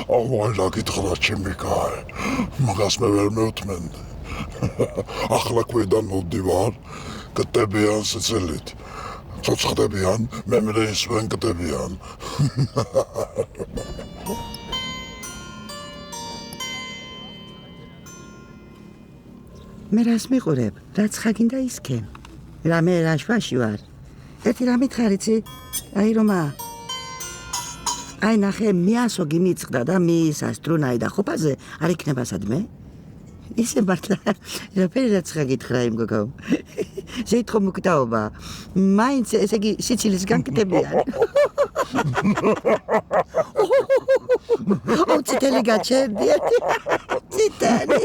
აღვარ გითხრა ჩემი კაი. მაგას მე ვერ მევთმენდი. ახლა ქვედან მოვდივარ, კტებიან სიცილით. ცოცხდებიან, მემრე ისვენ კტებიან. მე რას მიყურებ? რაც ხაგინდა ისქე. რამე რაშვაში ვარ. ერთი რამე თხარიცი? აი რომა. აი ნახე მიასო გიმიწყდა და მის ასტრუნაი და ხופაზე არ იქნება სადმე? ისე მართლა რაფერი რაც ხაგითხრა იმ გოგო. შეიტყო მოკტაობა. მაინც ესე იგი სიცილის განკდებიან. ციტელი გაჩერდიათ. ციტელი.